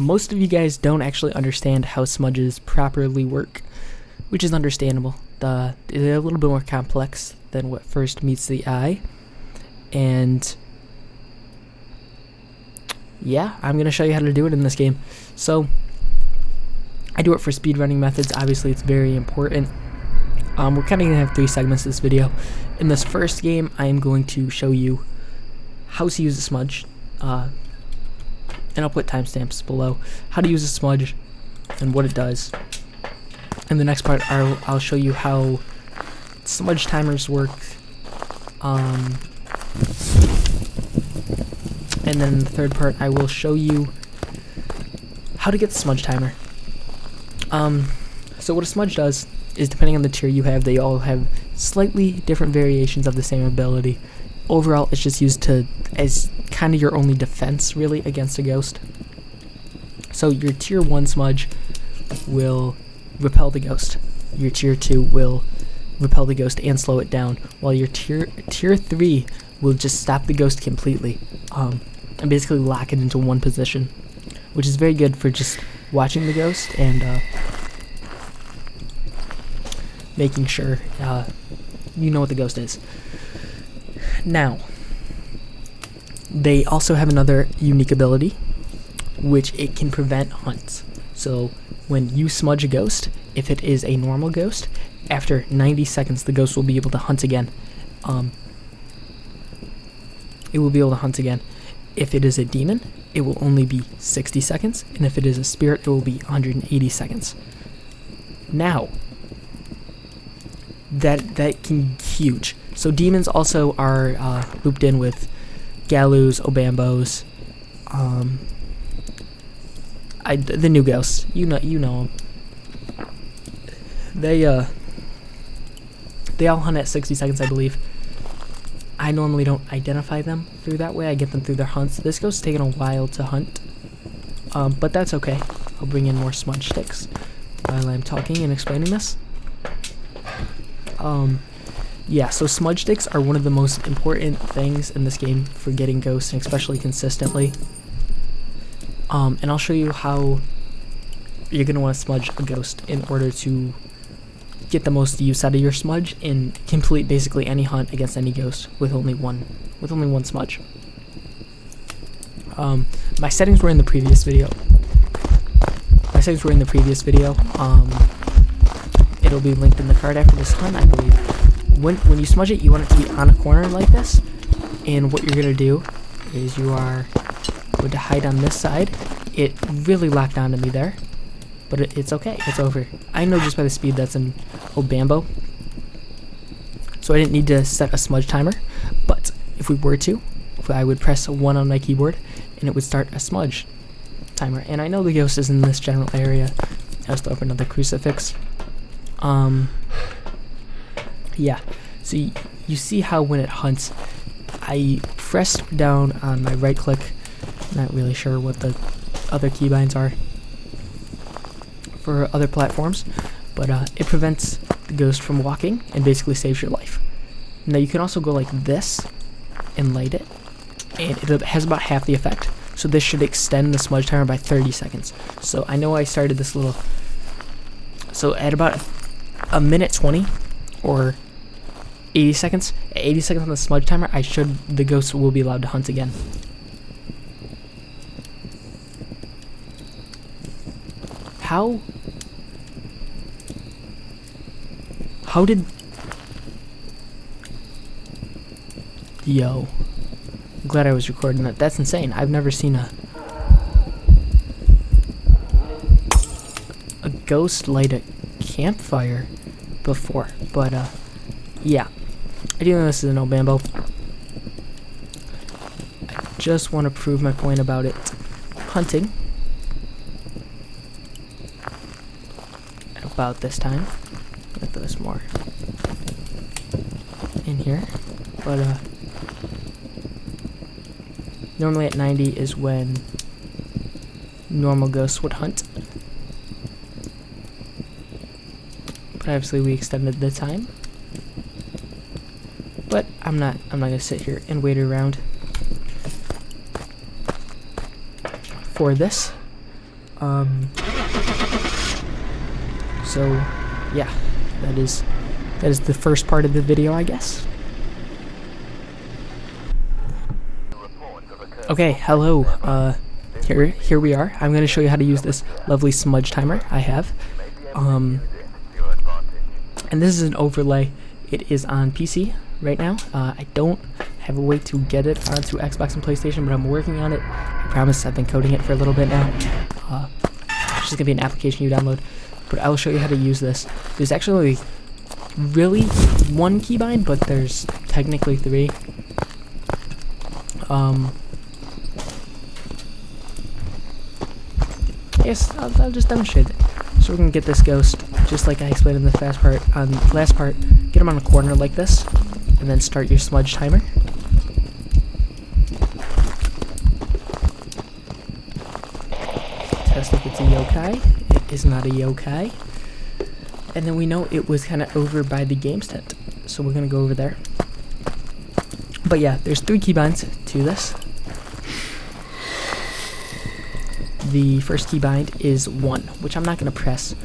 most of you guys don't actually understand how smudges properly work, which is understandable. They're a little bit more complex than what first meets the eye, and yeah, I'm going to show you how to do it in this game. So, I do it for speedrunning methods. Obviously, it's very important. We're kind of going to have 3 segments this video. In this first game, I am going to show you how to use a smudge, and I'll put timestamps below, how to use a smudge and what it does. In the next part, I'll show you how smudge timers work, and then in the third part, I will show you how to get the smudge timer. So what a smudge does is, depending on the tier you have, they all have slightly different variations of the same ability. Overall, it's just used as kind of your only defense, really, against a ghost. So your tier 1 smudge will repel the ghost. Your tier 2 will repel the ghost and slow it down, while your tier 3 will just stop the ghost completely, and basically lock it into one position, which is very good for just watching the ghost and making sure you know what the ghost is. Now, they also have another unique ability, which it can prevent hunts. So when you smudge a ghost, if it is a normal ghost, after 90 seconds the ghost will be able to hunt again. It will be able to hunt again. If it is a demon, it will only be 60 seconds, and if it is a spirit, it will be 180 seconds. Now, that can be huge. So demons also are looped in with Galus, Obambos, the new ghosts. You know them. They all hunt at 60 seconds, I believe. I normally don't identify them through that way. I get them through their hunts. This ghost is taking a while to hunt, but that's okay. I'll bring in more smudge sticks while I'm talking and explaining this. Yeah, so smudge sticks are one of the most important things in this game for getting ghosts, and especially consistently. And I'll show you how you're going to want to smudge a ghost in order to get the most use out of your smudge and complete basically any hunt against any ghost with only one smudge. My settings were in the previous video. It'll be linked in the card after this hunt, I believe. When you smudge it, you want it to be on a corner like this, and what you're going to do is you are going to hide on this side. It really locked onto me there, but it's okay, it's over. I know just by the speed that's an Obambo, so I didn't need to set a smudge timer, but if I would press 1 on my keyboard, and it would start a smudge timer. And I know the ghost is in this general area. I was throw up another crucifix. Yeah, so you see how when it hunts, I pressed down on my right click, not really sure what the other keybinds are for other platforms, but it prevents the ghost from walking and basically saves your life. Now you can also go like this and light it, and it has about half the effect, so this should extend the smudge timer by 30 seconds. So I know I started this little, so at about a minute 20 or 80 seconds, at 80 seconds on the smudge timer, the ghost will be allowed to hunt again. How did... Yo. I'm glad I was recording that. That's insane. I've never seen a ghost light a campfire before. But, yeah. I do know this is an Obambo. I just want to prove my point about it hunting. About this time. Let this more in here, but normally at 90 is when normal ghosts would hunt, but obviously we extended the time. But I'm not gonna sit here and wait around for this. So yeah, that is the first part of the video, I guess. Okay, hello. Here we are. I'm going to show you how to use this lovely smudge timer I have. And this is an overlay. It is on PC right now. I don't have a way to get it onto Xbox and PlayStation, but I'm working on it. I promise. I've been coding it for a little bit now. It's just going to be an application you download. But I will show you how to use this. There's actually really one keybind, but there's technically 3. Yes, I'll just demonstrate it. So we're gonna get this ghost, just like I explained in the last part. Get him on a corner like this, and then start your smudge timer. Test if it's a yokai. It is not a yokai. And then we know it was kind of over by the games tent, so we're gonna go over there. But yeah, there's 3 keybinds to this. The first keybind is 1, which I'm not going to press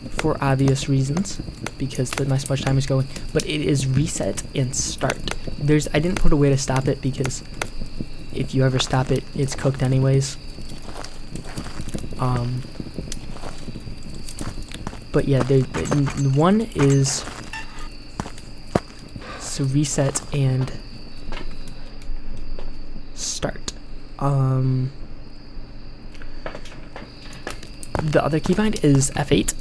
for obvious reasons, because my smudge timer is going, but it is reset and start. I didn't put a way to stop it, because if you ever stop it, it's cooked anyways. But yeah, the 1 is so reset and start. The other keybind is F8,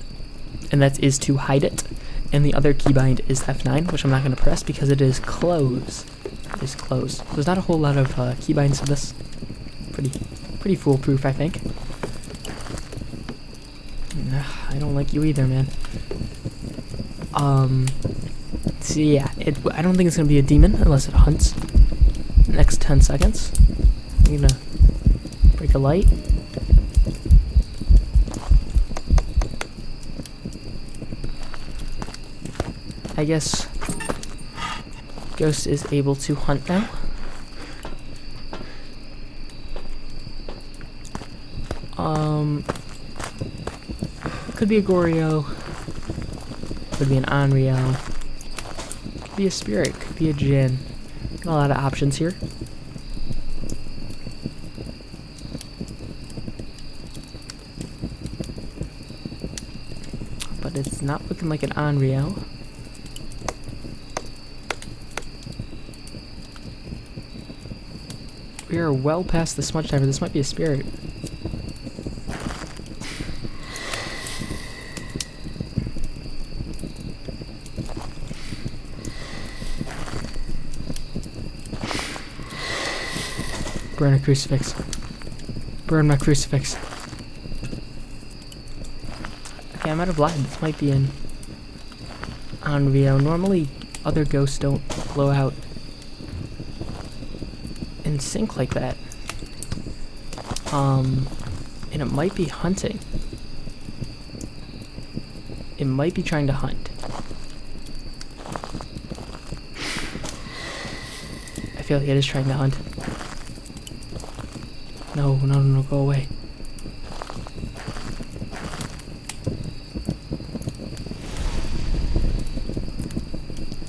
and that is to hide it. And the other keybind is F9, which I'm not going to press because it is close. It is closed. There's not a whole lot of keybinds to this. Pretty foolproof, I think. I don't like you either, man. So yeah, I don't think it's going to be a demon unless it hunts. Next 10 seconds. I'm gonna break a light. I guess Ghost is able to hunt now. Could be a Goryo, could be an Onryo, could be a Spirit, could be a Jin. A lot of options here. But it's not looking like an Onryo. We are well past the smudge timer. This might be a Spirit. Burn a crucifix. Burn my crucifix. Okay, I'm out of light. This might be an Onryo. Normally, other ghosts don't blow out in sync like that. And it might be hunting. It might be trying to hunt. I feel like it is trying to hunt. No, go away.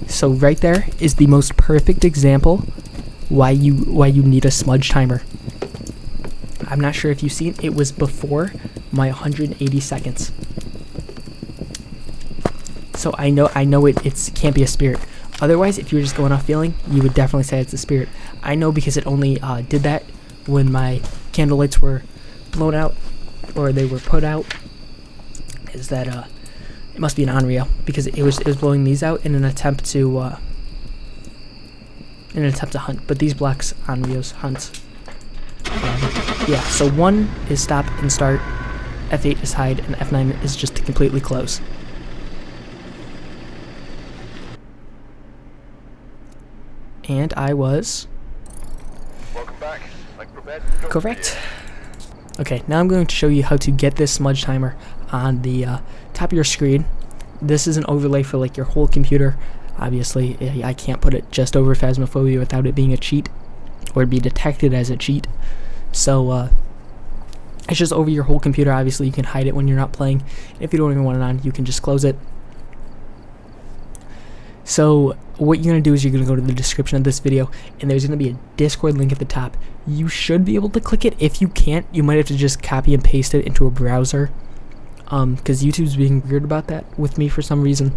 So right there is the most perfect example why you need a smudge timer. I'm not sure if you've seen, it was before my 180 seconds. So I know it can't be a Spirit. Otherwise, if you were just going off feeling, you would definitely say it's a Spirit. I know because it only did that when my candle lights were blown out, or they were put out, is that it must be an Onryo, because it was blowing these out in an attempt to hunt. But these blocks Onryos hunt. Yeah, so 1 is stop and start, F8 is hide, and F9 is just to completely close. And I was correct. Okay, now I'm going to show you how to get this smudge timer on the top of your screen. This is an overlay for like your whole computer. Obviously, I can't put it just over Phasmophobia without it being a cheat, or be detected as a cheat. So It's just over your whole computer. Obviously, you can hide it when you're not playing. If you don't even want it on, you can just close it. So what you're going to do is you're going to go to the description of this video, and there's going to be a Discord link at the top. You should be able to click it. If you can't, you might have to just copy and paste it into a browser, because YouTube's being weird about that with me for some reason.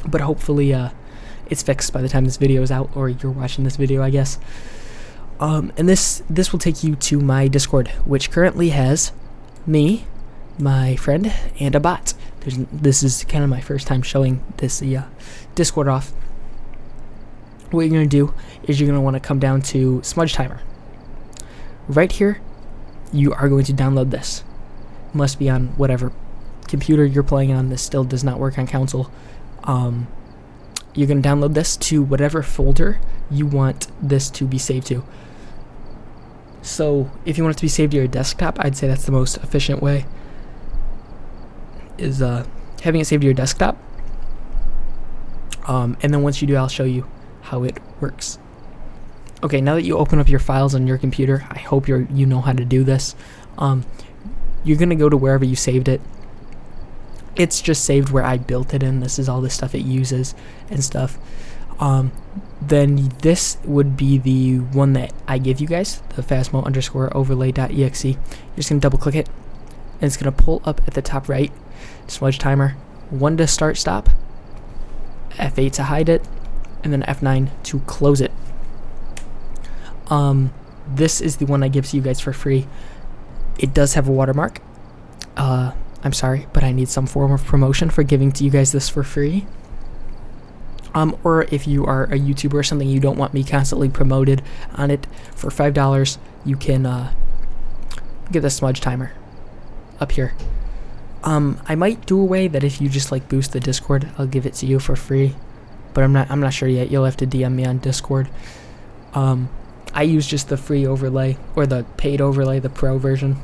But hopefully it's fixed by the time this video is out, or you're watching this video, I guess. And this will take you to my Discord, which currently has me, my friend, and a bot. This is kind of my first time showing this Discord off. What you're going to do is you're going to want to come down to Smudge Timer. Right here, you are going to download this. Must be on whatever computer you're playing on. This still does not work on console. You're going to download this to whatever folder you want this to be saved to. So if you want it to be saved to your desktop, I'd say that's the most efficient way, is having it saved to your desktop. And then once you do, I'll show you how it works. Okay, now that you open up your files on your computer, I hope you know how to do this. You're going to go to wherever you saved it. It's just saved where I built it in. This is all the stuff it uses and stuff. Then this would be the one that I give you guys, the Phasmo_overlay.exe. You're just going to double click it, and it's going to pull up at the top right, Smudge Timer, 1 to start stop, F8 to hide it, and then F9 to close it. This is the one I give to you guys for free. It does have a watermark. I'm sorry, but I need some form of promotion for giving to you guys this for free. Or if you are a YouTuber or something, you don't want me constantly promoted on it, for $5, you can get the Smudge Timer up here. I might do a way that if you just like boost the Discord, I'll give it to you for free, but I'm not sure yet. You'll have to DM me on Discord. I use just the free overlay, or the paid overlay, the pro version.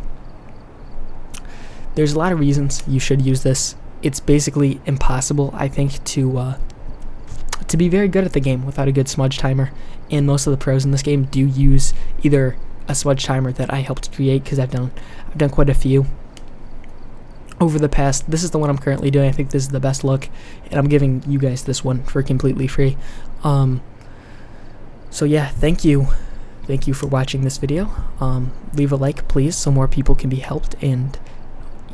There's a lot of reasons you should use this. It's basically impossible, I think, to be very good at the game without a good Smudge Timer, and most of the pros in this game do use either a Smudge Timer that I helped create, because I've done quite a few over the past. This is the one I'm currently doing. I think this is the best look, and I'm giving you guys this one for completely free. So yeah, thank you for watching this video. Leave a like, please, so more people can be helped, and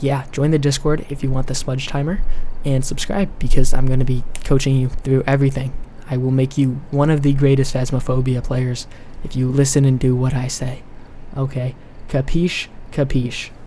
yeah, join the Discord if you want the Smudge Timer, and subscribe, because I'm going to be coaching you through everything. I will make you one of the greatest Phasmophobia players if you listen and do what I say. Okay, capiche? Capiche.